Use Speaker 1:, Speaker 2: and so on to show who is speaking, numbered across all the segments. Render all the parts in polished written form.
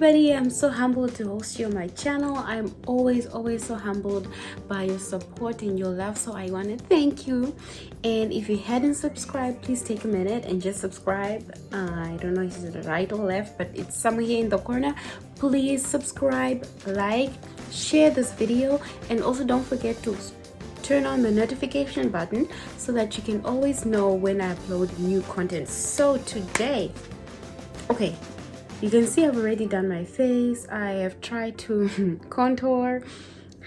Speaker 1: everybody, I'm so humbled to host you on my channel. I'm always so humbled by your support and your love, so I want to thank you. And if you hadn't subscribed, please take a minute and just subscribe. I don't know if it's the right or left, but it's somewhere here in the corner. Please subscribe, like, share this video, and also don't forget to turn on the notification button so that you can always know when I upload new content. So today, okay, you can see I've already done my face. I have tried to contour,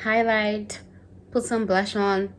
Speaker 1: highlight, put some blush on.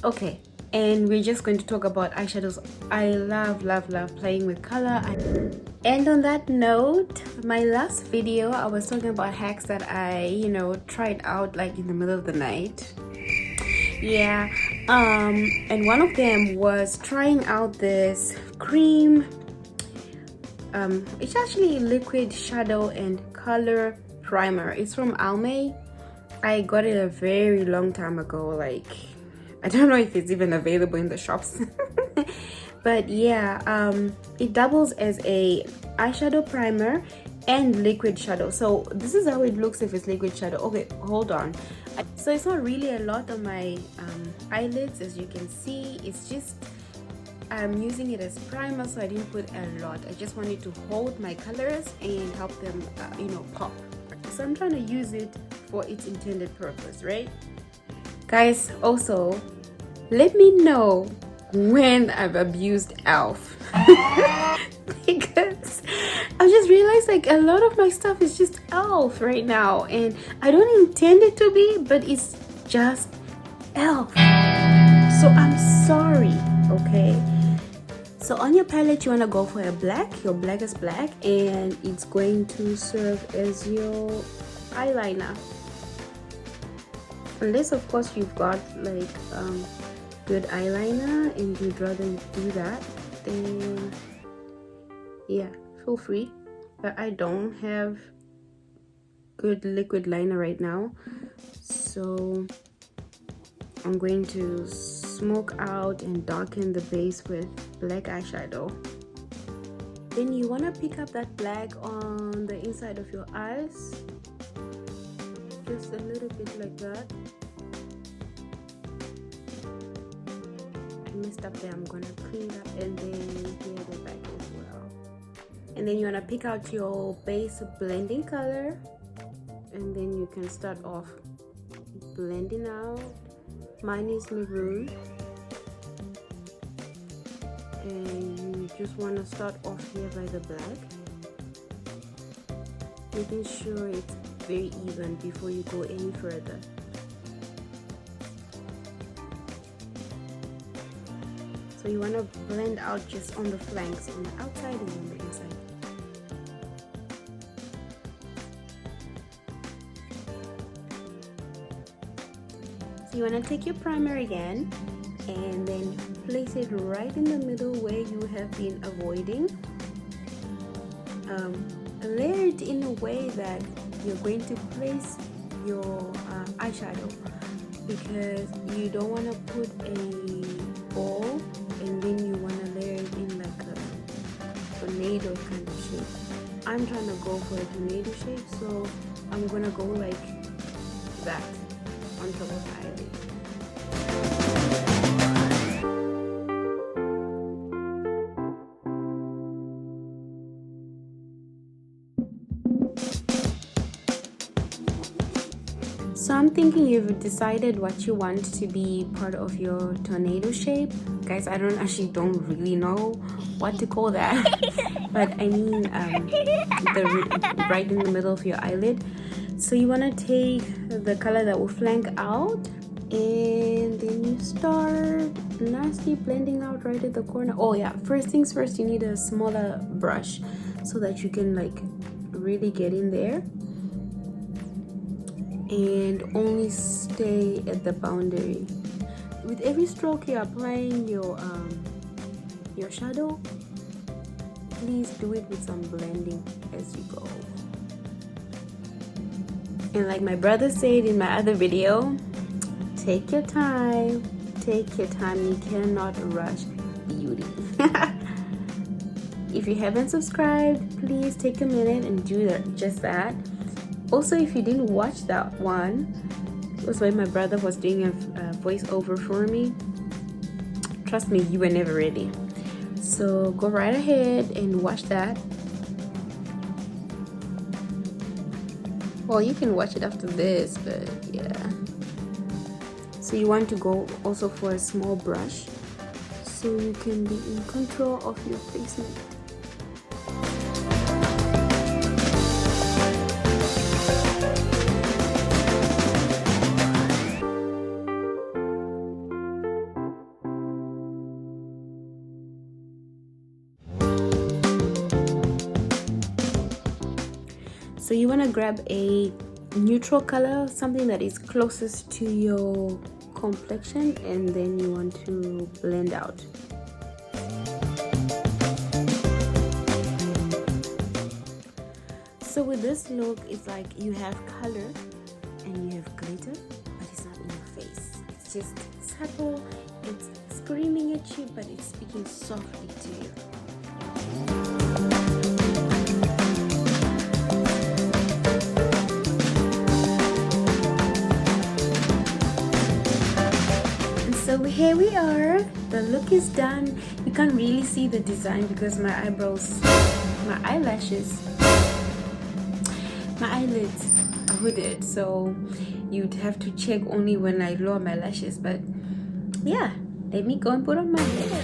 Speaker 1: Okay, and we're just going to talk about eyeshadows. I love playing with color. And on that note, my last video I was talking about hacks that I tried out like in the middle of the night. Yeah, and one of them was trying out this cream. It's actually liquid shadow and color primer. It's from Almay. I got it a very long time ago, like I don't know if it's even available in the shops. But yeah, it doubles as a eyeshadow primer and liquid shadow. So this is how it looks if it's liquid shadow. Okay, hold on. So it's not really a lot on my eyelids, as you can see. It's just I'm using it as primer, so I didn't put a lot. I just wanted to hold my colors and help them pop. So I'm trying to use it for its intended purpose, right? Guys, also let me know when I've abused e.l.f. Because I just realized like a lot of my stuff is just e.l.f. right now, and I don't intend it to be, but it's just e.l.f. So I'm sorry, okay? So on your palette you want to go for a black, your blackest black, and it's going to serve as your eyeliner. Unless of course you've got like good eyeliner and you'd rather do that, then yeah, feel free. But I don't have good liquid liner right now, so I'm going to smoke out and darken the base with black eyeshadow. Then you want to pick up that black on the inside of your eyes, just a little bit like that. I messed up there, I'm gonna clean up, and then here the back as well. And then you want to pick out your base blending color, and then you can start off blending out. Mine is maroon, and you just want to start off here by the black, making sure it's very even before you go any further. So you want to blend out just on the flanks, on the outside and on the inside. So you want to take your primer again and then place it right in the middle where you have been avoiding. Layer it in a way that you're going to place your eyeshadow, because you don't want to put a ball and then you want to layer it in like a tornado kind of shape. I'm trying to go for a tornado shape, so I'm gonna go like that on top of the eyelid. So I'm thinking you've decided what you want to be part of your tornado shape. Guys, I don't really know what to call that. But I mean right in the middle of your eyelid. So you want to take the color that will flank out, and then you start nicely blending out right at the corner. Oh yeah, first things first, you need a smaller brush so that you can like really get in there and only stay at the boundary. With every stroke you're applying your shadow, please do it with some blending as you go. And like my brother said in my other video, take your time. You cannot rush beauty. If you haven't subscribed, please take a minute and do just that. Also, if you didn't watch that one, it was when my brother was doing a voiceover for me. Trust me, you were never ready. So go right ahead and watch that. Well, you can watch it after this, but yeah. So you want to go also for a small brush so you can be in control of your placement. So you want to grab a neutral color, something that is closest to your complexion, and then you want to blend out. So with this look, it's like you have color and you have glitter, but it's not in your face. It's just subtle, it's screaming at you, but it's speaking softly to you. So here we are, the look is done. You can't really see the design because my eyelids are hooded, so you'd have to check only when I lower my lashes. But yeah, let me go and put on my hair.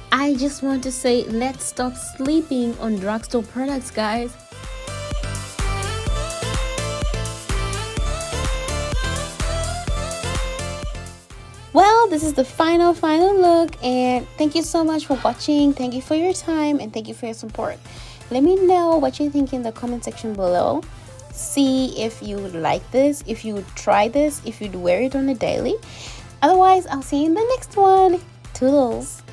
Speaker 1: I just want to say, let's stop sleeping on Drugstore products, guys. Well, this is the final look, and thank you so much for watching. Thank you for your time and thank you for your support. Let me know what you think in the comment section below. See if you would like this, if you would try this, if you'd wear it on a daily. Otherwise, I'll see you in the next one. Toodles.